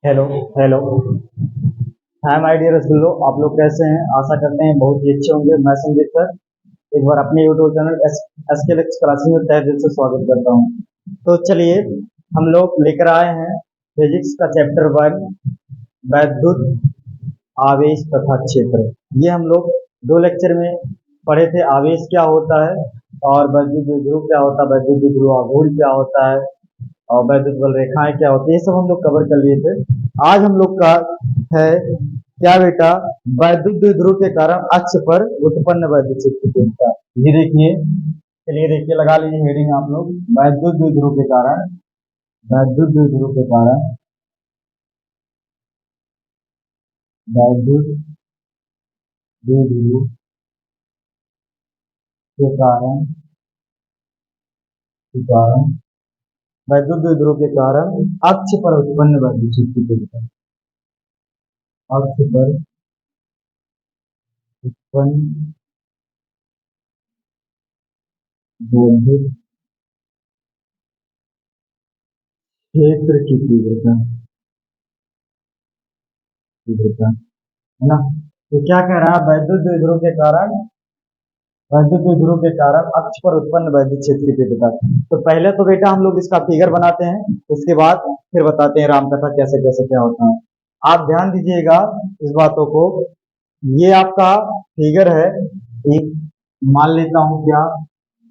Hello. Hello. Hi my dear रसगुल्लो, आप लोग कैसे हैं? आशा करते हैं बहुत ही अच्छे होंगे। मैं संदीप सर एक बार अपने यूट्यूब चैनल एस के क्लासेस में तहे दिल से स्वागत करता हूँ। तो चलिए, हम लोग लेकर आए हैं फिजिक्स का चैप्टर 1, वैद्युत आवेश तथा क्षेत्र। ये हम लोग 2 लेक्चर में पढ़े थे। आवेश क्या होता है और वैद्युत द्विध्रुव क्या होता है, वैद्युत द्विध्रुव आघूर्ण क्या होता है और वैद्युत बल रेखाएं क्या होती है, ये सब हम लोग कवर कर लिए थे। आज हम लोग का है क्या बेटा? वैद्युत द्विध्रुव के कारण अक्ष पर उत्पन्न वैद्युत क्षेत्र की तीव्रता। ये देखिए, चलिए देखिए, लगा लीजिए हेडिंग आप लोग। वैद्युत द्विध्रुव के कारण, वैद्युत द्विध्रुव के कारण, वैद्युत द्विध्रुव के कारण वैद्युत द्विध्रुव के कारण अक्ष पर उत्पन्न वैद्युत क्षेत्र की तीव्रता। अक्ष पर उत्पन्न वैद्युत क्षेत्र की तीव्रता, तीव्रता है ना। तो क्या कह रहा है? वैद्युत द्विध्रुव के कारण अक्ष पर उत्पन्न वैद्युत क्षेत्र की तीव्रता। तो पहले तो बेटा हम लोग इसका फिगर बनाते हैं, उसके बाद फिर बताते हैं रामकथा कैसे कैसे क्या होता है। आप ध्यान दीजिएगा इस बातों को। ये आपका फिगर है। एक मान लेता हूँ क्या,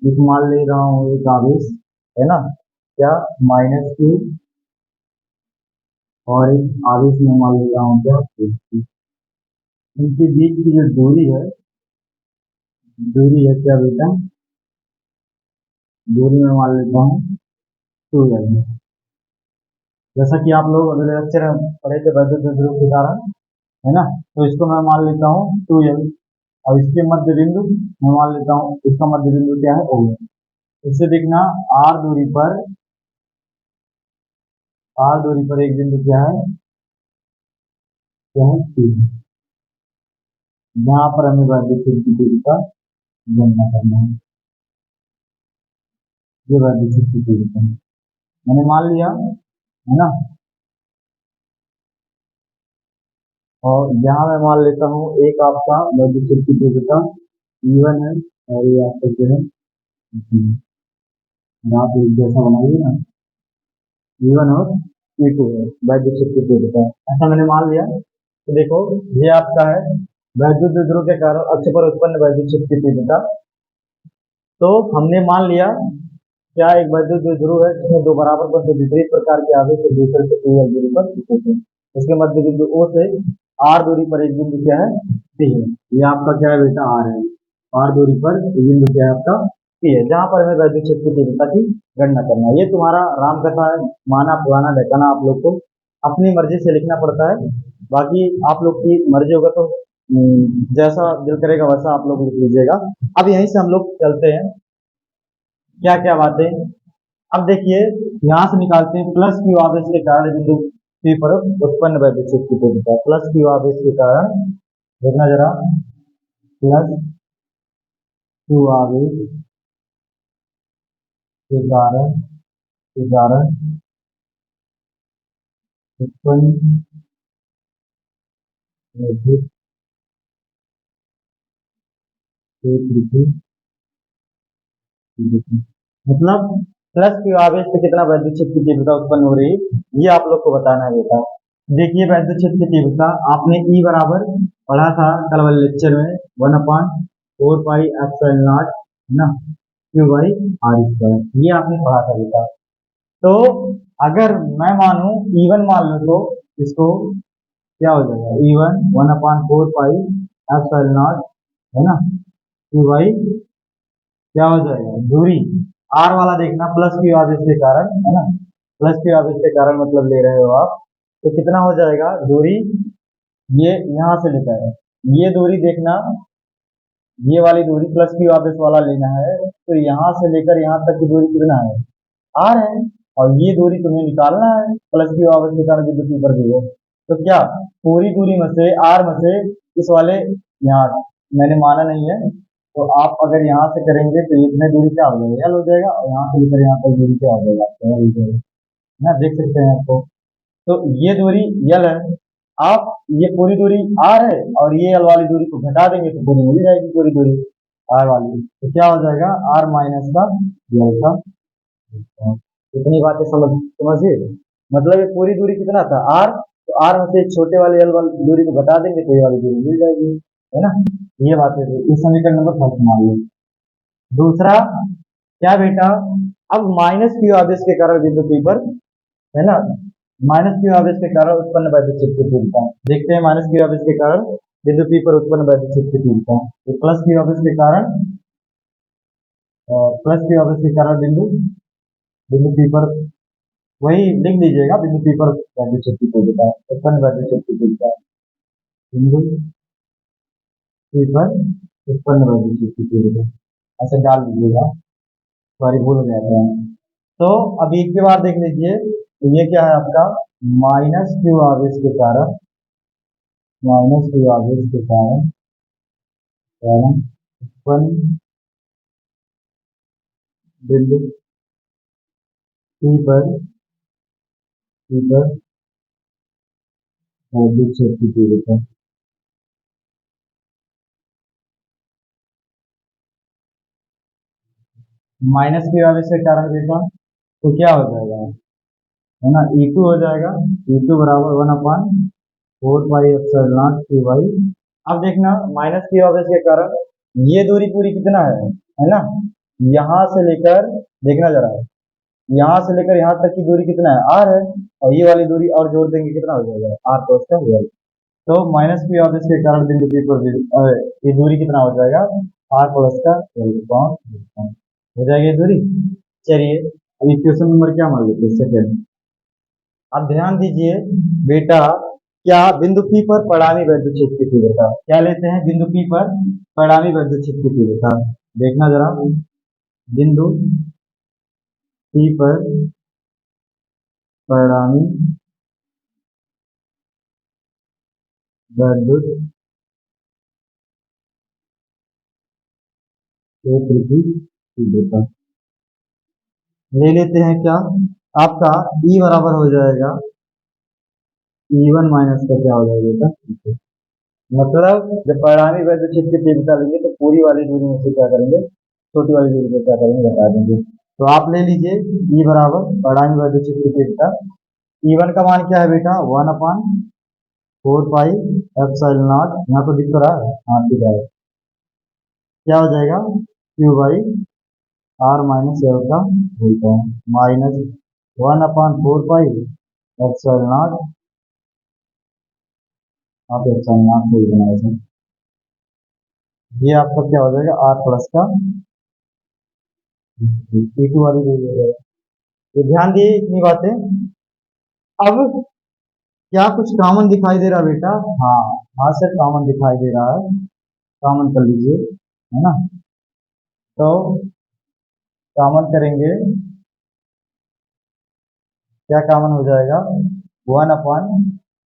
एक मान ले रहा हूँ एक आवेश, है ना, क्या -q, और एक आवेश में मान ले रहा हूँ क्या, इनके बीच की जो दूरी है, दूरी है क्या बेटा, दूरी में मान लेता हूँ 2l। जैसा कि आप लोग अगले लेक्चर में पढ़े थे वैद्युत द्विध्रुव के कारण, है ना, तो इसको मैं मान लेता हूँ 2l। और इसके मध्य बिंदु मैं मान लेता हूँ, इसका मध्य बिंदु क्या है, O। इससे देखना, r दूरी पर, r दूरी पर एक बिंदु क्या है, क्या है, P। यहाँ पर हमें वैद्युत क्षेत्र की तीव्रता गणना करना है। ये वैद्युत क्षेत्र की तीव्रता है, मैंने मान लिया, है ना। और यहाँ मैं मान लेता हूँ एक आपका वैद्युत क्षेत्र की तीव्रता E1 है, और ये आपका जो है P। आप एक जैसा बनाइए ना, E1 और E2 है वैद्युत क्षेत्र की तीव्रता, ऐसा मैंने मान लिया। तो देखो, ये आपका है वैद्युत द्विध्रुव के कारण अक्ष पर उत्पन्न वैद्युत क्षेत्र की तीव्रता। तो हमने मान लिया क्या, एक वैद्युत द्विध्रुव है जिसमें दो बराबर पर दो विपरीत प्रकार के आवेश एक दूसरे से 2l दूरी पर स्थित है। उसके मध्य बिंदु O से r दूरी पर एक बिंदु क्या है, P है। ये आपका क्या है बेटा, r है। r दूरी पर एक बिंदु क्या है आपका, P है, जहां पर हमें वैद्युत क्षेत्र की तीव्रता की गणना करना है। ये तुम्हारा रामकथा है, माना पुराना ढकाना आप लोग को अपनी मर्जी से लिखना पड़ता है। बाकी आप लोग की मर्जी होगा तो जैसा दिल करेगा वैसा आप लोग लिख लीजिएगा। अब यहीं से हम लोग चलते हैं, क्या क्या बातें। अब देखिए, यहाँ से निकालते हैं प्लस क्यू आवेश के कारण बिंदु P पर उत्पन्न वैद्युत क्षेत्र की तीव्रता। प्लस क्यू आवेश के कारण, देखना जरा, प्लस क्यू आवेश के कारण उत्पन्न वैद्युत क्षेत्र की तीव्रता। मतलब प्लस क्यू आवेश से कितना वैद्युत क्षेत्र की तीव्रता उत्पन्न हो रही है, ये आप लोग को बताना है बेटा। देखिए, वैद्युत क्षेत्र की तीव्रता आपने E बराबर पढ़ा था कल वाले लेक्चर में, 1/4πε0, है ना, क्यू बाई आर स्क्वायर, ये आपने पढ़ा था बेटा। तो अगर मैं मानूं E1 मान लो तो इसको क्या हो जाएगा, E1 1/4πε0, है ना, क्यू बाई क्या हो जाएगा, दूरी आर वाला देखना, प्लस क्यू आवेश के कारण, है ना, प्लस क्यू आवेश के कारण मतलब ले रहे हो आप, तो कितना हो जाएगा दूरी, ये यहाँ से लेता है, ये दूरी देखना, ये वाली दूरी प्लस क्यू आवेश वाला लेना है, तो यहाँ से लेकर यहाँ तक की दूरी कितना है, आर है। और ये दूरी तुम्हें निकालना है प्लस क्यू आवेश के कारण बिंदु P पर भी है। तो क्या पूरी दूरी में से, आर में से, इस वाले, यहाँ मैंने माना नहीं है, तो आप अगर यहाँ से करेंगे तो इतने दूरी क्या हो जाएगा, एल हो जाएगा, और यहाँ से लेकर यहाँ तक दूरी क्या हो जाएगा, एल हो जाएगा, ना, देख सकते हैं आपको। तो ये दूरी यल है। आप ये पूरी दूरी आर है और ये यल वाली दूरी को घटा देंगे तो पूरी मिल जाएगी पूरी दूरी आर वाली। तो क्या हो जाएगा आर माइनस का यल का। इतनी बातें समझिए। मतलब ये पूरी दूरी कितना था आर, तो आर में से छोटे वाले यल वाली दूरी को घटा देंगे तो ये वाली दूरी मिल जाएगी, है ना। ये बातें थी इस समीकरण नंबर फर्स्ट मान लो। दूसरा क्या बेटा, अब माइनस क्यू आवेश के कारण बिंदु पी पर, है ना, माइनस क्यू आवेश के कारण उत्पन्न वैद्युत क्षेत्र की तीव्रता देखते हैं। माइनस क्यू आवेश के कारण बिंदु पी पर उत्पन्न वैद्युत क्षेत्र की तीव्रता, तो प्लस क्यू आवेश के कारण, प्लस क्यू आवेश के कारण बिंदु बिंदु पी पर, वही लिख लीजिएगा, बिंदु पी पर वैद्युत क्षेत्र की तीव्रता, उत्पन्न वैद्युत क्षेत्र की तीव्रता बिंदु पी पर उत्पन्न वैद्युत क्षेत्र की तीव्रता, ऐसे डाल दीजिएगा, सॉरी भूल गया था। तो अब एक के बाद देख लीजिए, तो ये क्या है आपका माइनस क्यू आवेश के कारण, माइनस क्यू आवेश के कारण कारण उत्पन्न बिंदु पी पर वैद्युत क्षेत्र की तीव्रता। माइनस क्यू आवेश के कारण बेटा तो क्या हो जाएगा, है ना, E2 हो जाएगा। E2 बराबर 1 अपान 4 पाई एप्सिलॉन नॉट क्यू बाई। अब देखना माइनस क्यू आवेश के कारण ये दूरी पूरी कितना है ना, यहाँ से लेकर देखना जरा, यहाँ से लेकर यहाँ तक की दूरी कितना है आर है, और ये वाली दूरी और जोड़ देंगे कितना हो जाएगा आर प्लस का हो जाएगा। तो माइनस क्यू आवेश के कारण बिंदु पी पर ये दूरी कितना हो जाएगा आर प्लस का हो जाएगी ये दूरी। चलिए अब इक्वेशन नंबर क्या मान लेते हैं सेकेंड। अब ध्यान दीजिए बेटा, क्या बिंदु पी पर परिणामी वैद्युत क्षेत्र की तीव्रता क्या लेते हैं, बिंदु पी पर परिणामी वैद्युत क्षेत्र की तीव्रता देखना जरा, बिंदु पी पर परिणामी वैद्युत क्षेत्र की तीव्रता ले लेते हैं क्या, आपका E बराबर हो जाएगा E1 माइनस का क्या हो जाएगा बेटा, मतलब जब परिणामी वैद्युत क्षेत्र की तीव्रता लेंगे तो पूरी वाली दूरी में से क्या करेंगे, छोटी वाली दूरी में क्या करेंगे घटा देंगे। तो आप ले लीजिए E बराबर परिणामी वैद्युत क्षेत्र की तीव्रता, E1 का मान क्या है बेटा 1/4 पाई एप्सिलॉन नॉट, यहाँ तो दिख तो रहा है, हाँ ठीक है, क्या हो जाएगा Q by R minus L का बोलता है माइनस 1/4 पाई एप्सिलॉन नॉट, आप एप्सिलॉन नॉट से ही बनाए थे, ये आपका क्या हो जाएगा आर प्लस का P2 वाली दे दिया जाएगा। तो ध्यान दिए इतनी बातें। अब क्या कुछ कॉमन दिखाई दे रहा है बेटा, हाँ, हाँ सर कॉमन दिखाई दे रहा है, कॉमन कर लीजिए, है ना। तो कॉमन करेंगे, क्या कॉमन हो जाएगा 1 अपान,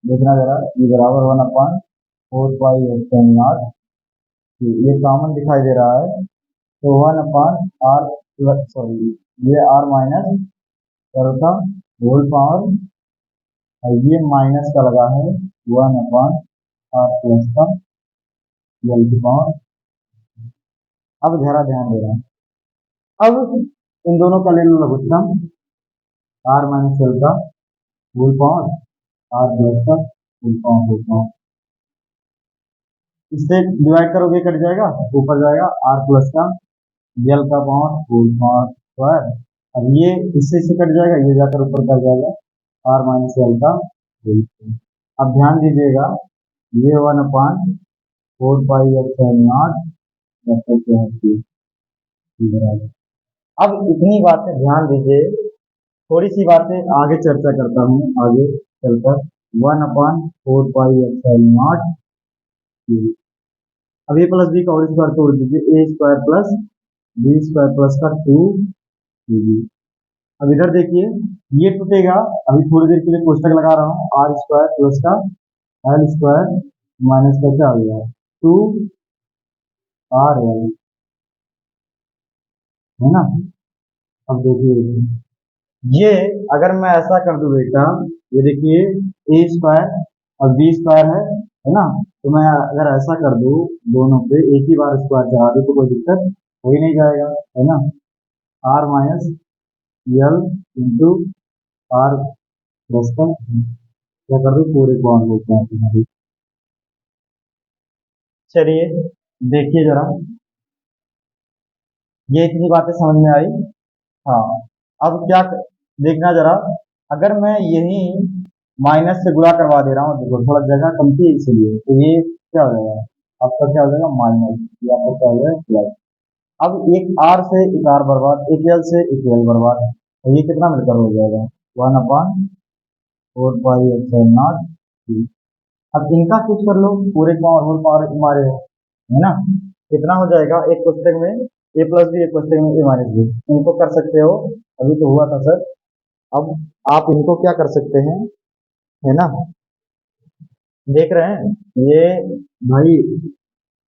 देखना जरा ये बराबर 1/4 पाई एप्सिलॉन नॉट, ये कॉमन दिखाई दे रहा है, तो 1/r प्लस सॉरी ये r माइनस का होल पावर, और ये माइनस का लगा है 1/r प्लस का यल की पावर। अब जरा ध्यान देना, अब इन दोनों का ले लो लघुत्तम, r माइनस यल का होल पावर r प्लस का होल पावर, इससे डिवाइड करोगे कट जाएगा, ऊपर जाएगा r प्लस का यल का पावर होल पावर स्क्वायर, अब ये इससे कट जाएगा, ये जाकर ऊपर कर जाएगा r माइनस यल का होल स्क्वायर। अब ध्यान दीजिएगा ये 1/4 पाई एप्सिलॉन नॉट अब इतनी बातें ध्यान दीजिए, थोड़ी सी बातें आगे चर्चा करता हूँ आगे चलकर। 1/4 पाई एप्सिलॉन नॉट, अब ए प्लस बी का होल स्क्वायर तोड़ दीजिए, A square plus B square plus का 2 अब इधर देखिए ये टूटेगा, अभी थोड़ी देर के लिए कोष्टक लगा रहा हूँ, आर स्क्वायर प्लस का एल स्क्वायर माइनस का क्या हो गया 2 RL, है ना। अब देखिए ये अगर मैं ऐसा कर दूं बेटा, ये देखिए ए स्क्वायर और बी स्क्वायर है ना। तो मैं अगर ऐसा कर दूं दोनों पे एक ही बार स्क्वायर चढ़ा दूं तो कोई दिक्कत हो ही नहीं जाएगा, है ना। R minus L into R plus का क्या कर दूं पूरे को ऑन लेते हैं तुम्हारी। चलिए देखिए जरा, ये इतनी बातें समझ में आई। हाँ, अब क्या देखना जरा, अगर मैं यही माइनस से गुणा करवा दे रहा हूँ, देखो थोड़ा जगह कम थी इसलिए, तो ये क्या हो जाएगा आपका, क्या हो जाएगा माइनस, ये आपका क्या हो जाएगा प्लस। अब एक आर से एक आर बर्बाद, एक एल से एक एल बर्बाद, तो ये कितना मिलकर हो जाएगा 1/4 पाई एप्सिलॉन नॉट। अब इनका कुछ कर लो, पूरे पावर होल पावर हमारे है ना। कितना हो जाएगा एक पुस्तक में ए प्लस बी, एक पुस्तक में ए माइनस बी, इनको कर सकते हो। अभी तो हुआ था सर। अब आप इनको क्या कर सकते हैं, है ना, देख रहे हैं ये भाई,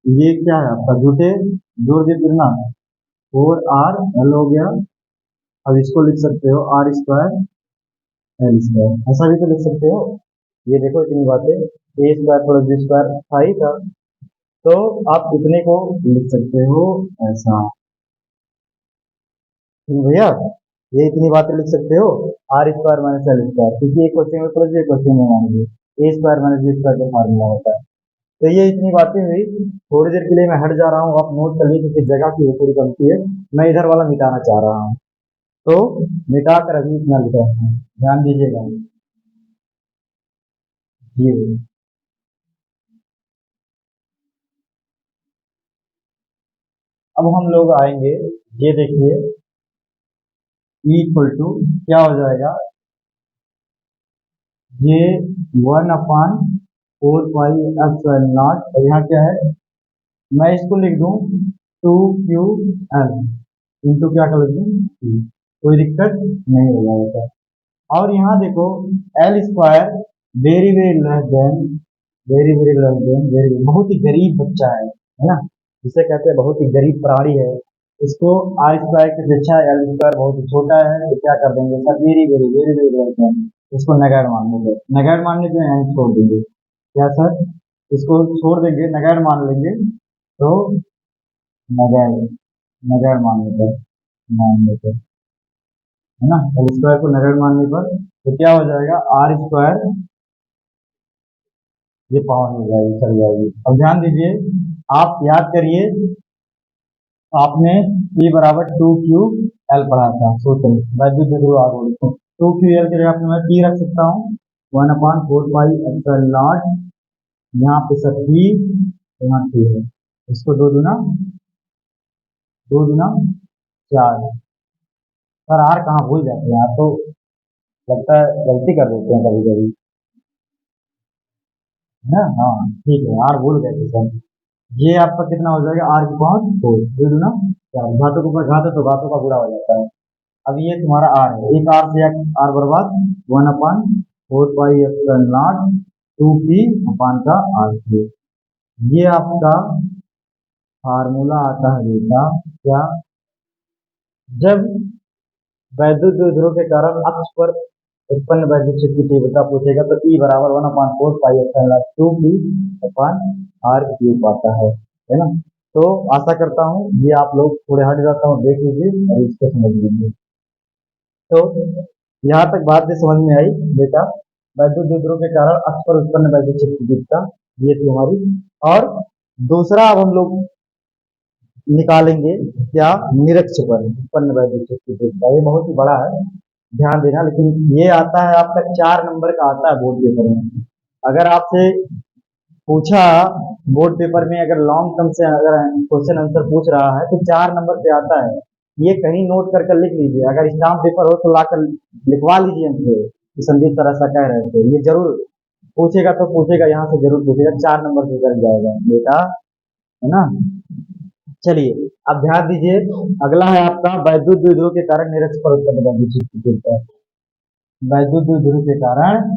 ये क्या है आपका झूठे जोड़ दिए कितना 4 आर एल हो गया। अब इसको लिख सकते हो आर स्क्वायर एल स्क्वायर, ऐसा भी तो लिख सकते हो। ये देखो इतनी बातें, ए स्क्वायर प्लस बी स्क्वायर था ही था, तो आप इतने को लिख सकते हो ऐसा। ठीक भैया, ये इतनी बातें लिख सकते हो R square minus L square, क्योंकि एक क्वेश्चन में प्लस एक क्वेश्चन में minus B, A square minus B square का फार्मूला होता है। तो ये इतनी बातें हुई। थोड़ी देर के लिए मैं हट जा रहा हूँ, आप नोट कर लीजिए क्योंकि जगह की थोड़ी कमती है। मैं इधर वाला मिटाना चाह रहा हूँ, तो मिटा कर अभी इतना लिखा हूँ, ध्यान दीजिएगा। जी अब हम लोग आएंगे, ये देखिए इक्वल टू क्या हो जाएगा, ये 1/4 पाई एप्सिलॉन नॉट, और यहाँ क्या है, मैं इसको लिख दूं 2 QL इंटू क्या कर लिख दूं Q। कोई दिक्कत नहीं हो जाएगा। और यहाँ देखो L square very very less than, very very less than, very बहुत ही गरीब बच्चा है ना, जिसे कहते हैं बहुत ही गरीब प्राणी है। इसको आर स्क्वायर की अपेक्षा एल स्क्वायर बहुत ही छोटा है, तो क्या कर देंगे sir, very very very very less than, इसको नगण्य मान लेंगे। नगण्य मानने पे यहाँ छोड़ देंगे, क्या सर, इसको छोड़ देंगे, नगण्य मान लेंगे। तो नगण्य, नगण्य मानने पर, मानने पर, है ना, एल स्क्वायर को नगण्य मानने पर तो क्या हो जाएगा आर स्क्वायर, ये पावर हो जाएगी, चल जाएगी। अब ध्यान दीजिए, आप याद करिए, आपने P बराबर 2QL पढ़ा था सूत्र, वैद्युत द्विध्रुव आघूर्ण। 2QL के लिए आपने मैं P रख सकता हूँ 1/4 पाई एप्सिलॉन नॉट, यहाँ पे सर P, यहाँ T है, इसको दो दूना, दो दूना 4। सर आर कहाँ भूल जाते हैं आप तो, लगता है गलती कर देते हैं कभी कभी, है ना। हाँ ठीक है, आर भूल गए थे सर। ये आपका कितना हो जाएगा आर की पावर 4, दो दूना 4, घातों के ऊपर घात है तो घातों का बुरा हो जाता है। अब ये तुम्हारा आर है, एक आर से आर बर्बाद, 1/4 पाई एप्सिलॉन नॉट 2P अपान का आर क्यूब। ये आपका फार्मूला आता है बेटा, क्या, जब वैद्युत द्विध्रुव के कारण अक्ष पर उत्पन्न वैद्युत क्षेत्र की तीव्रता पूछेगा तो ई बराबर 1/4 pi epsilon naught 2P upon R cube आता है ना। तो आशा करता हूँ ये आप लोग थोड़े हट जाता हूँ देख लीजिए और इसको समझ लीजिए। तो यहाँ तक बात भी समझ में आई बेटा, वैद्युत द्विध्रुव के कारण अक्ष पर उत्पन्न वैद्युत क्षेत्र की तीव्रता ये थी हमारी। और दूसरा अब हम लोग निकालेंगे क्या, निरक्ष पर उत्पन्न वैद्युत क्षेत्र की तीव्रता, ये बहुत ही बड़ा है, ध्यान देना। लेकिन ये आता है आपका 4 नंबर का आता है बोर्ड पेपर में। अगर आपसे पूछा बोर्ड पेपर में, अगर लॉन्ग टर्म से अगर क्वेश्चन आंसर पूछ रहा है तो 4 नंबर पे आता है। ये कहीं नोट कर कर लिख लीजिए, अगर स्टाम्प पेपर हो तो लाकर लिखवा लीजिए हमसे कि संदीप सर ऐसा कह रहे थे। ये जरूर पूछेगा, तो पूछेगा यहाँ से जरूर पूछेगा, 4 नंबर पे कर जाएगा बेटा, है ना। चलिए अब ध्यान दीजिए, अगला है आपका वैद्युत द्विध्रुव के कारण निरक्ष पर उत्पन्न वैद्युत क्षेत्र की तीव्रता। वैद्युत द्विध्रुव के कारण,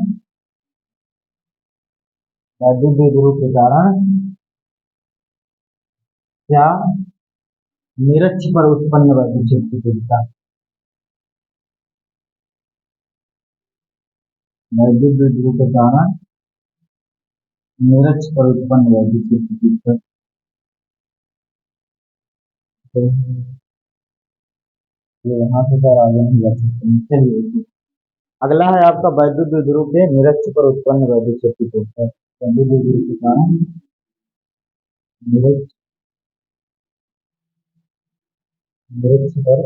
वैद्युत द्विध्रुव के कारण क्या, निरक्ष पर उत्पन्न वैद्युत क्षेत्र की तीव्रता। वैद्युत द्विध्रुव के कारण निरक्ष पर उत्पन्न वैद्युत क्षेत्र की तीव्रता। तो ये यहाँ से सर आगे नहीं जा सकते। चलिए अगला है आपका वैद्युत द्विध्रुव के निरक्ष पर उत्पन्न वैद्युत क्षेत्र की तीव्रता। वैद्युत द्विध्रुव के कारण निरक्ष निरक्ष पर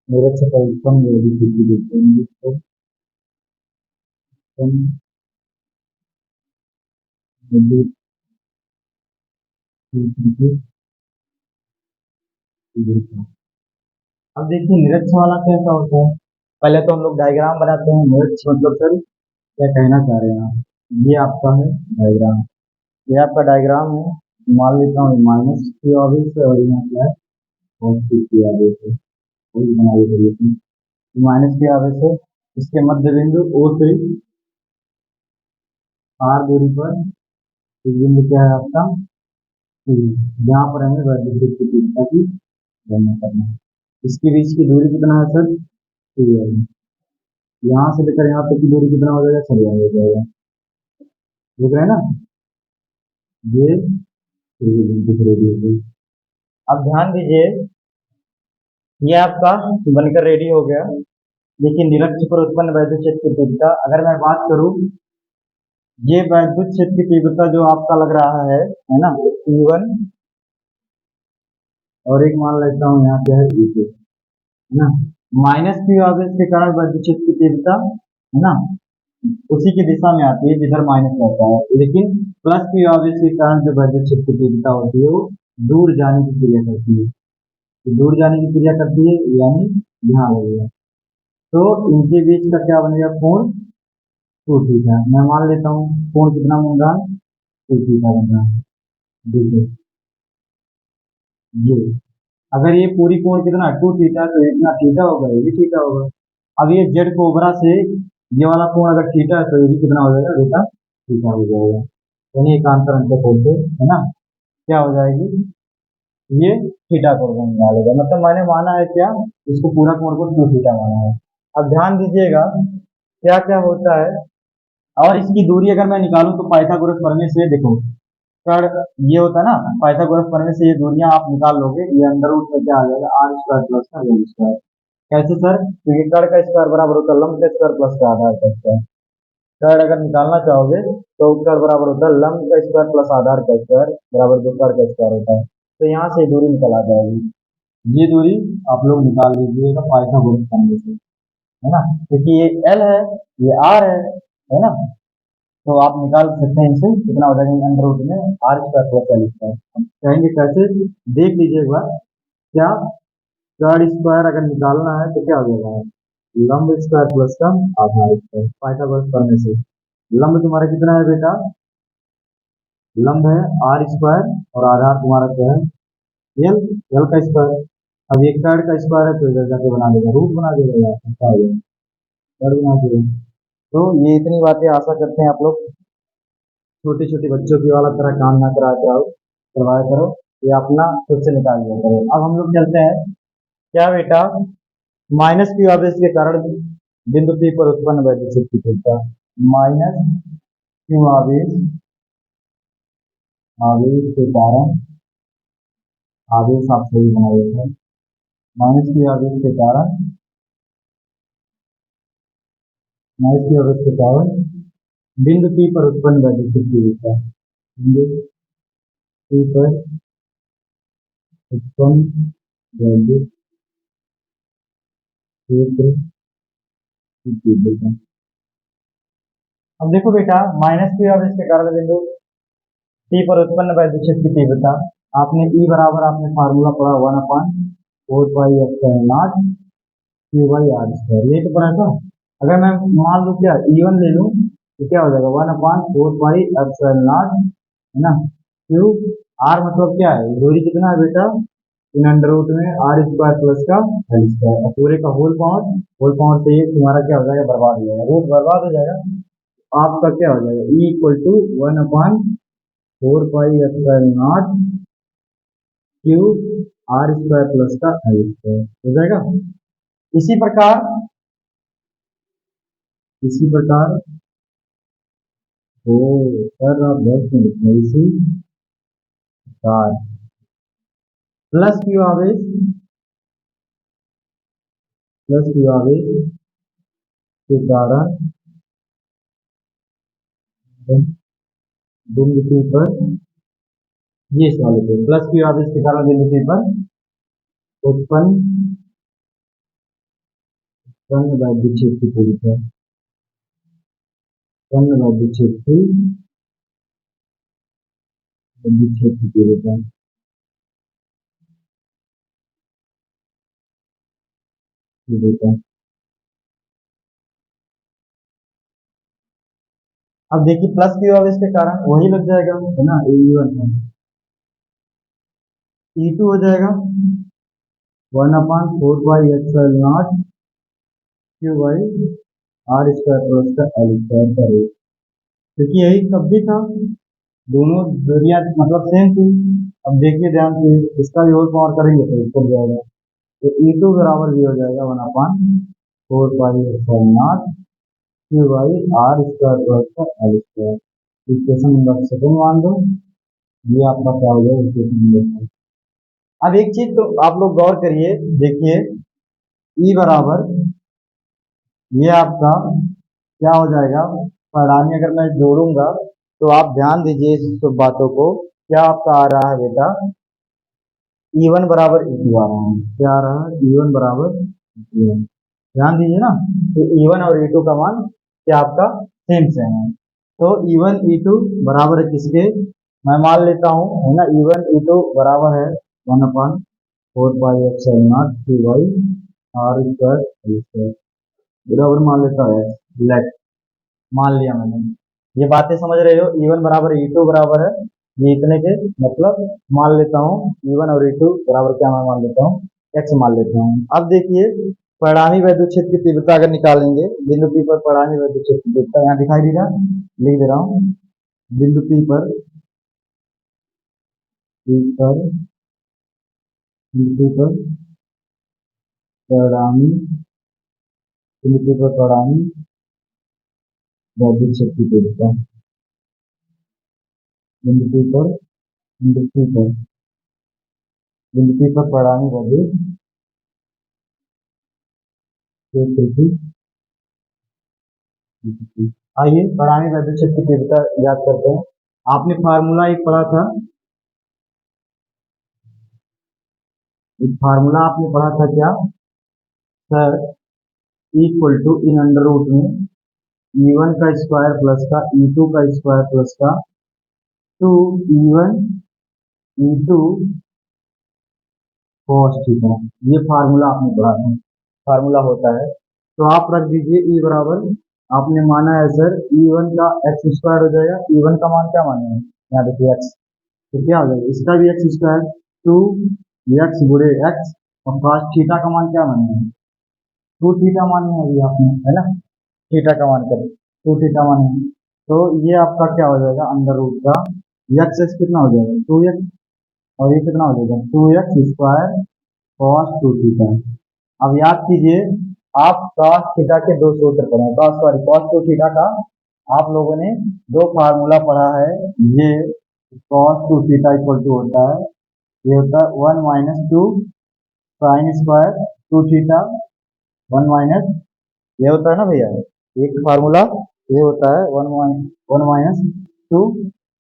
निरक्ष पर उत्पन्न वैद्युत क्षेत्र की तीव्रता। विद्युत क्षेत्र की तीव्रता। अब देखिए निरक्ष वाला कैसा होता है। पहले तो हम लोग डायग्राम बनाते हैं। निरक्ष मतलब सर क्या कहना चाह रहे हैं आप। ये आपका है डायग्राम, ये आपका डायग्राम है। मान लेता हूँ माइनस की आवेश है और यहाँ क्या है पॉजिटिव की आवेश है। वही बनाइए सोल्यूशन। माइनस की आवेश है, इसके मध्य बिंदु ओ से आर दूरी पर एक बिंदु क्या है आपका, यहाँ पर हमें वैद्युत क्षेत्र की तीव्रता की गणना करना है। इसके बीच की दूरी कितना है सर, यहाँ से लेकर यहाँ तक की दूरी कितना हो जाएगा सर, हो जाएगा। देख रहे हैं ना, ये रेडी हो गई। अब ध्यान दीजिए ये आपका बनकर रेडी हो गया। लेकिन निरक्ष पर उत्पन्न वैद्युत क्षेत्र की तीव्रता अगर मैं बात करूं, ये वैद्युत क्षेत्र की तीव्रता जो आपका लग रहा है ना E1, और एक मान लेता हूँ यहाँ पे है E2, है ना। माइनस Q आवेश के कारण वैद्युत क्षेत्र की तीव्रता है ना उसी की दिशा में आती है जिधर माइनस रहता है, लेकिन प्लस Q आवेश के कारण जो वैद्युत क्षेत्र की तीव्रता होती है वो दूर जाने की क्रिया करती है। तो दूर जाने की क्रिया करती है यानी यहाँ लगेगा। तो इनके बीच का क्या बनेगा, कोण 2 थीटा। मैं मान लेता हूँ कोण कितना बन रहा है, 2 थीटा बन रहा है। देखो ये अगर ये पूरी कोण कितना 2 थीटा, तो इतना थीटा होगा, ये भी थीटा होगा। अब ये जेड कोबरा से ये वाला कोण अगर थीटा है तो ये भी कितना हो जाएगा बेटा, थीटा हो जाएगा। यानी एकांतर अंतःकोण से है ना क्या हो जाएगी, ये थीटा कोण बन जाएगा। मतलब मैंने माना है क्या, इसको पूरा कोण को 2 थीटा माना है। अब ध्यान दीजिएगा क्या क्या होता है, और इसकी दूरी अगर मैं निकालूं तो पाइथागोरस प्रमेय से देखो कर्ण ये होता है ना, पाइथागोरस प्रमेय से ये दूरियां आप निकाल लोगे, ये अंदर रूट में क्या आ जाएगा आर स्क्वायर प्लस का एल स्क्वायर। कैसे सर, क्योंकि कर्ण का स्क्वायर बराबर होता है लंब का स्क्वायर प्लस का आधार का स्क्वायर। कर्ण अगर निकालना चाहोगे तो उत्तर बराबर होता है लंब का स्क्वायर प्लस आधार का स्क्वायर बराबर जो कर्ण का स्क्वायर होता है। तो यहाँ से दूरी निकल आ जाएगी। ये दूरी आप लोग निकाल लीजिएगा पाइथागोरस प्रमेय से, है ना, क्योंकि ये एल है ये आर है ना। तो आप निकाल सकते हैं इनसे कितना हो जाएगा अंडर रूट में R square plus L square. कहेंगे कैसे, देख लीजिए एक बार क्या, कर्ण स्क्वायर अगर निकालना है तो क्या हो जाएगा लंब स्क्वायर प्लस का आधार स्क्वायर पाइथागोरस प्रमेय से। लंब तुम्हारा कितना है बेटा, लंब है आर स्क्वायर और आधार तुम्हारा क्या है एल, एल का स्क्वायर। अब ये कर्ण का स्क्वायर है तो इधर जाके बना देगा रूट बना देगा यार, क्या हो जाएगा कर्ण बना देगा। तो ये इतनी बातें आशा करते हैं आप लोग छोटे छोटे बच्चों की वाला तरह काम ना करा करो, करवाया करो, ये अपना खुद से निकाल लिया करो। अब हम लोग चलते हैं क्या बेटा, माइनस क्यू आवेश के कारण बिंदु P पर उत्पन्न वैद्युत क्षेत्र की तीव्रता। माइनस क्यू आवेश आवेश के कारण, आवेश आप सही बनाइए थे, माइनस क्यू आवेश के कारण, माइनस क्यू आवेश के कारण बिंदु P पर उत्पन्न वैद्युत क्षेत्र की तीव्रता। बिंदु P पर उत्पन्न वैद्युत क्षेत्र की तीव्रता। अब देखो बेटा माइनस क्यू आवेश के कारण बिंदु P पर उत्पन्न वैद्युत क्षेत्र की तीव्रता, आपने E बराबर आपने फार्मूला पढ़ा 1/4 पाई Q बाई आर स्क्वायर, यही तो पढ़ा था। अगर मैं मान लूँ क्या E1 ले लूँ तो क्या हो जाएगा 1/4 पाई है ना क्यू आर, मतलब क्या है दूरी कितना है बेटा इन अंडर रूट में आर स्क्वायर प्लस का एल स्क्वायर, पूरे का होल पावर से ये तुम्हारा क्या हो जाएगा बर्बाद हो जाएगा, रूट बर्बाद हो जाएगा। आपका क्या हो जाएगा E equal to 1/4 pi Q R square plus का एल स्क्वायर हो जाएगा। इसी प्रकार इसी प्रकार ओ सर आप 10 में लिखना इसी प्रकार प्लस क्यू आवेश के कारण बिंदु P पर ये सवाल है प्लस क्यू आवेश के कारण बिंदु P पर उत्पन्न वैद्युत क्षेत्र की तीव्रता वैद्युत क्षेत्र की तीव्रता अब देखिए प्लस क्यू आवेश के कारण वही लग जाएगा है ना E1 E2 हो जाएगा 1/4 pi epsilon not Q by R square plus का एल स्क्वायर का रेट क्योंकि यही सब भी था दोनों दूरियां मतलब सेम थी। अब देखिए ध्यान से इसका भी होल पावर करेंगे तो इसको जाएगा तो E2 बराबर भी हो जाएगा 1/4 pi epsilon not Q by R square plus का एल स्क्वायर इक्वेशन नंबर 2 मान दो ये आपका क्या हो जाएगा इक्वेशन नंबर 2। अब एक चीज तो आप लोग गौर करिए देखिए E बराबर ये आपका क्या हो जाएगा परिणामी अगर मैं जोड़ूंगा तो आप ध्यान दीजिए इस सब बातों को क्या आपका आ रहा है बेटा E1 बराबर E2 आ रहा है क्या आ रहा है E1 बराबर E2 ध्यान दीजिए ना तो E1 और E2 का मान क्या आपका सेम सेम है तो E1 E2 बराबर है किसके मैं मान लेता हूँ है ना E1 E2 बराबर है 1/4 pi epsilon not Q by R square बराबर मान लेता है लेट मान लिया मैंने ये बातें समझ रहे हो E1 बराबर E2 बराबर है ये इतने के मतलब मान लेता हूँ E1 और E2 बराबर क्या मैं मान लेता हूँ x मान लेता हूँ। अब देखिए परिणामी वैद्युत क्षेत्र की तीव्रता अगर निकालेंगे बिंदु P पर परिणामी वैद्युत क्षेत्र की तीव्रता यहाँ दिखाई देगा लिख दे रहा हूँ बिंदु P पर परिणामी वैद्युत क्षेत्र की तीव्रता बिंदु P पर बिंदु P पर बिंदु P पर परिणामी वैद्युत क्षेत्र की आइए परिणामी वैद्युत क्षेत्र की तीव्रता याद करते हैं आपने फार्मूला एक पढ़ा था एक फार्मूला आपने पढ़ा था क्या sir equal to in under root में E1 का स्क्वायर प्लस का E2 का स्क्वायर प्लस का 2E1 E2 cos थीटा ये फार्मूला आपने पढ़ा था फार्मूला होता है तो आप रख दीजिए E बराबर आपने माना है सर E1 का एक्स स्क्वायर हो जाएगा E1 का मान क्या माना है यहाँ देखिए एक्स तो क्या हो जाएगा इसका भी एक्स स्क्वायर 2x बुरे एक्स और cos थीटा का मान क्या माना है 2 थीटा माने अभी आपने है ना थीटा का मान करें 2 थीटा माने तो ये आपका क्या हो जाएगा अंडर रूट का एक्स कितना हो जाएगा 2x और ये कितना हो जाएगा 2x स्क्वायर cos 2 थीटा। अब याद कीजिए आप cos थीटा के दो सूत्र पढ़े cos 2 थीटा का आप लोगों ने दो फार्मूला पढ़ा है ये cos 2 थीटा इक्वल टू होता है ये होता है 1 - 2 साइन स्क्वायर 2 थीटा 1 - ये होता है ना भैया एक फार्मूला ये होता है 1 - 2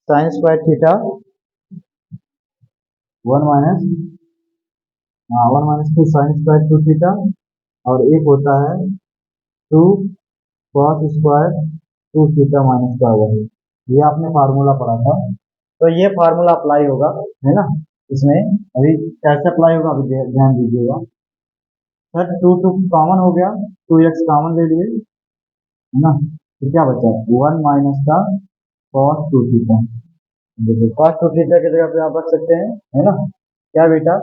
sine square theta 1 - 2 sine square 2 theta और एक होता है 2 cos स्क्वायर 2 थीटा माइनस का हुआ है ये आपने फार्मूला पढ़ा था तो ये फार्मूला अप्लाई होगा है ना इसमें अभी कैसे अप्लाई होगा अभी ध्यान दीजिएगा सर 2 कॉमन हो गया 2x कॉमन ले लिए है ना तो क्या बचा 1 - का cos 2 थीटा देखिए cos 2 थीटा की जगह पे आप रख सकते हैं है ना क्या बेटा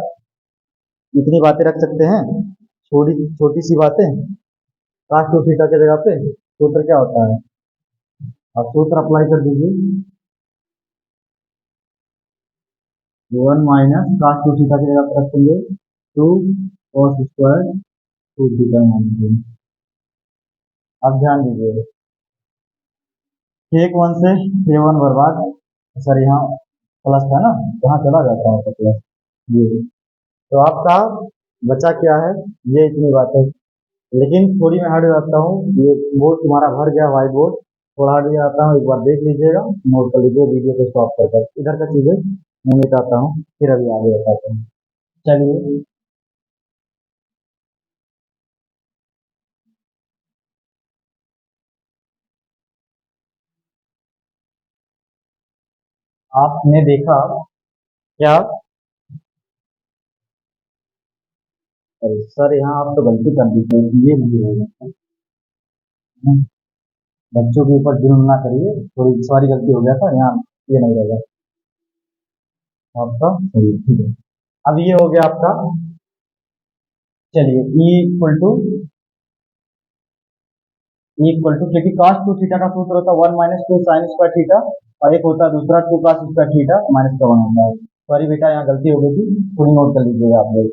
इतनी बातें रख सकते हैं छोटी छोटी सी बातें cos 2 थीटा की जगह पे सूत्र क्या होता है आप सूत्र अप्लाई कर दीजिए 1 - cos 2 थीटा की जगह पे रखेंगे 2 cos स्क्वायर 2 थीटा माइनस अब ध्यान दीजिए, एक वन से ये वन बर्बाद, सर यहाँ प्लस था ना, कहाँ चला जाता है तो प्लस ये, तो आपका बचा क्या है, ये इतनी बात है। लेकिन थोड़ी मैं हट जाता हूँ, ये बोर्ड तुम्हारा भर गया, व्हाइट बोर्ड थोड़ा हट जाता हूँ, एक बार देख लीजिएगा, नोट कर लीजिए, वीडियो को स्टॉप कर कर इधर का चीजें मैं मिटाता हूँ, फिर अभी आगे बताता हूँ। चलिए, आपने देखा क्या, अरे सर यहाँ आप तो गलती कर दी थी, ये नहीं होगा, बच्चों के ऊपर जुल्म ना करिए, थोड़ी सॉरी गलती हो गया था यहाँ, ये नहीं रहेगा आपका, सही ठीक है। अब ये हो गया आपका, चलिए ई इक्वल टू क्योंकि cos टू थीटा का सूत्र होता है 1 - 2 sin² थीटा, और एक होता है दूसरा 2 cos² थीटा माइनस का 1 होता है। सॉरी बेटा यहाँ गलती हो गई थी, पूरी नोट कर लीजिएगा आप लोग,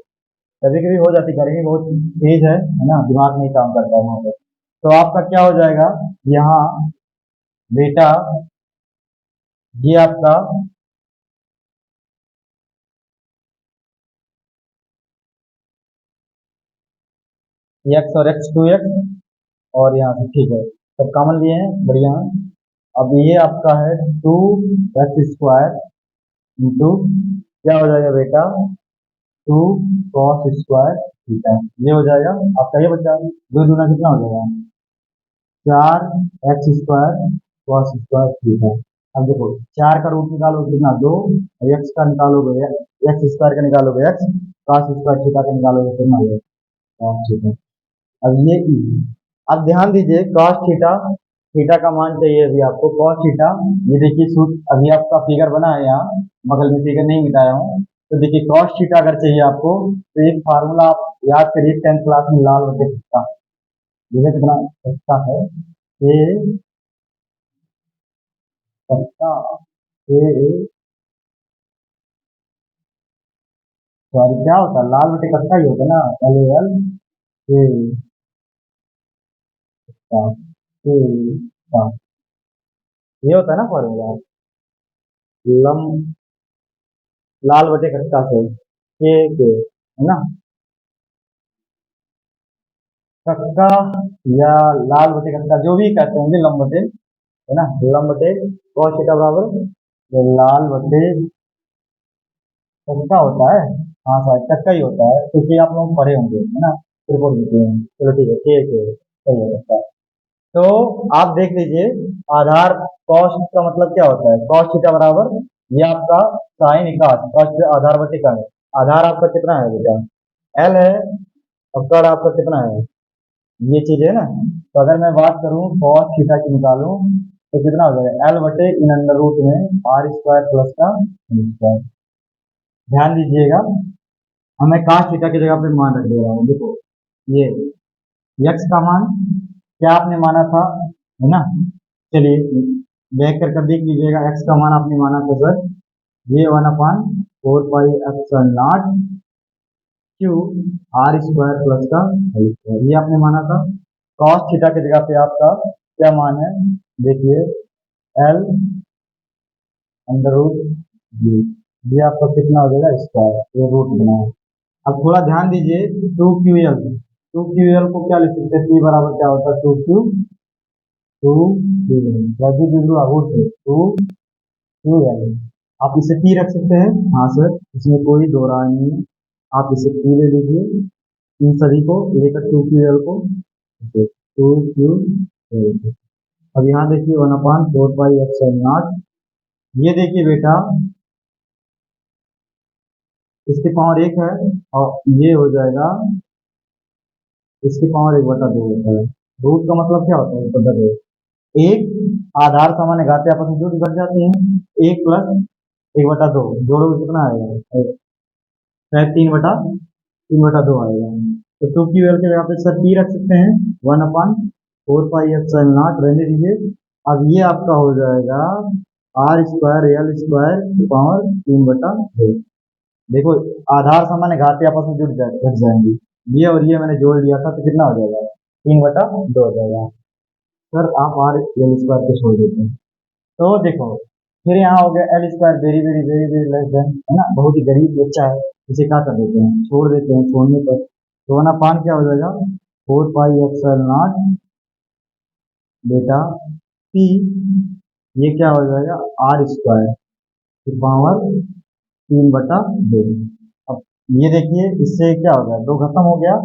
कभी कभी हो जाती, गर्मी बहुत तेज है ना, दिमाग नहीं काम करता वहाँ पर। तो आपका क्या हो जाएगा यहाँ बेटा, ये आपका एक्स और x 2x, और यहाँ से ठीक है, सब कॉमन लिए हैं, बढ़िया है। अब ये आपका है 2 x² इंटू क्या हो जाएगा बेटा, 2 cos² थीटा, ये हो जाएगा आपका, ये बचा दो दूना कितना हो जाएगा, 4 x² थीटा। अब देखो 4 का रूट निकालोगे कितना, 2, और x का निकालोगे, x² का निकालोगे x, cos² थीटा का निकालोगे कितना हो जाएगा, थीटा। अब ये ई, अब ध्यान दीजिए cos थीटा, थीटा का मान चाहिए अभी आपको cos थीटा, ये देखिए सूत्र अभी आपका फिगर बना है यहाँ, बगल में फिगर नहीं मिटाया हूँ, तो देखिए cos थीटा अगर चाहिए आपको, तो एक फार्मूला आप याद करिए 10th क्लास में, लाल बटे सत्ता, यह कितना सस्ता है, ये सत्ता, ये सॉरी क्या होता है, लाल बटे कत्ता ही होता है ना, एल एल ये ये होता है ना फॉर्मूला, लम लाल बटे कत्ता से के है ना, कक्का या लाल बटे कक्का जो भी कहते होंगे, लम बटे है ना, लम बटे cos थीटा बराबर ये लाल बटे कक्का होता है, हाँ शायद कक्का ही होता है, क्योंकि आप लोग पढ़े होंगे है ना, त्रिकोण में, चलो ठीक है, ठीक है, सही है कक्का। तो आप देख लीजिए, आधार cos का मतलब क्या होता है, cos थीटा बराबर ये आपका साइन इकास cos आधार बटे का है, आधार आपका कितना है बेटा, एल है, और कड़ आपका कितना है, ये चीज है ना। तो अगर मैं बात करूं cos थीटा की निकालूं, तो कितना हो जाएगा, एल बटे इन अंडर रूट में r² प्लस का स्क्वायर। ध्यान दीजिएगा, अब मैं cos थीटा की जगह पे मान रख दे रहा हूँ, देखो ये x का मान क्या आपने माना था, है ना, चलिए बैक कर कर देख लीजिएगा, x का मान आपने माना था सर, ये 1/4 pi epsilon not Q r² plus का होल स्क्वायर, ये आपने माना था। cos थीटा की जगह पे आपका क्या मान है, देखिए एल अंडर रूट जी, ये आपका कितना हो जाएगा स्क्वायर, ये रूट बना है। अब थोड़ा ध्यान दीजिए, 2QL, 2QL को क्या लिख सकते हैं, P बराबर क्या होता है, 2Q आप इसे P रख सकते हैं, हाँ सर इसमें कोई दो राय नहीं है, आप इसे P ले लीजिए, इन सभी को लेकर 2QL को 2Q। अब यहाँ देखिए 1/4 पाई एप्सिलॉन नॉट, ये देखिए बेटा इसकी पावर 1 है, और ये हो जाएगा इसकी पावर 1/2 होता है। रूट का मतलब क्या होता है, 1/2, एक आधार सामान्य घाते आपस में जो घट जाती हैं, 1 प्लस 1/2 जोड़ोगे कितना आएगा, शायद 3/2 आएगा। तो 2QL के जगह पे सर P रख सकते हैं, 1/4 पाई एप्सिलॉन नॉट रहने दीजिए। अब ये आपका हो जाएगा r² L² की पावर 3/2। देखो आधार सामान्य घाते आपस में घट जाएंगी, ये और ये मैंने जोड़ लिया था, तो कितना हो जाएगा, 3/2 हो जाएगा। सर आप आर एल स्क्वायर को छोड़ देते हैं तो देखो, फिर यहाँ हो गया L square very very very very less than, है ना, बहुत ही गरीब बच्चा है, इसे क्या कर देते हैं, छोड़ देते हैं, छोड़ने पर तो वन अपान क्या हो जाएगा, 4 पाई एप्सिलॉन नॉट बेटा पी, ये क्या हो जाएगा आर स्क्वायर की पावर 3/2। अब ये देखिए इससे क्या हो गया, दो खत्म हो गया,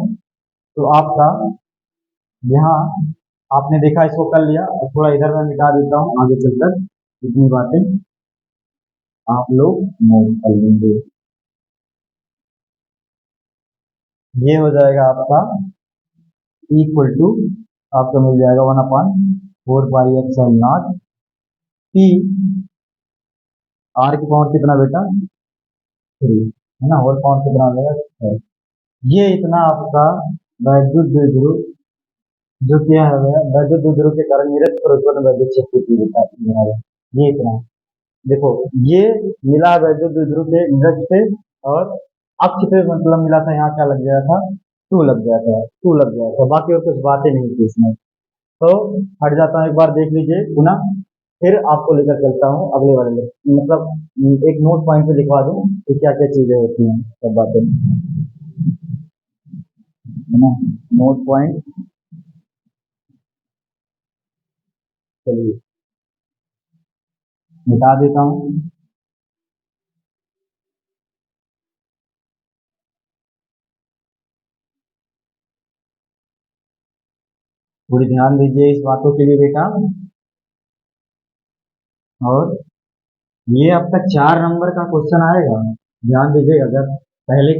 तो आपका यहाँ आपने देखा इसको कर लिया। अब थोड़ा इधर मैं मिटा देता हूँ, आगे चलकर इतनी बातें आप लोग नोट कर लेंगे। ये हो जाएगा आपका इक्वल टू, आपको मिल जाएगा 1/4 pi epsilon nought P, R की पावर कितना बेटा 3, है ना, होल पावर कितना हो जाएगा 6। ये इतना आपका वैद्युत द्विध्रुव, जो क्या है वैद्युत द्विध्रुव के कारण निरंतर उत्पन्न वैद्युत शक्ति की देता है, ये इतना। देखो ये मिला वैद्युत द्विध्रुव के निरक्ष पे, और अक्ष पे मतलब मिला था, यहाँ क्या लग गया था, टू लग गया था, टू लग गया था, बाकी और कुछ बातें नहीं थी इसमें। तो हट जाता हूँ, एक बार देख लीजिए पुनः, फिर आपको लेकर चलता हूँ अगले वाले, मतलब एक नोट पॉइंट पे लिखवा दूँ कि क्या क्या चीजें होती हैं, सब बातें, है ना, नोट पॉइंट। चलिए मिटा देता हूँ। थोड़ी ध्यान दीजिए इस बातों के लिए बेटा। और ये आपका 4 नंबर का क्वेश्चन आएगा, ध्यान दीजिएगा, अगर पहले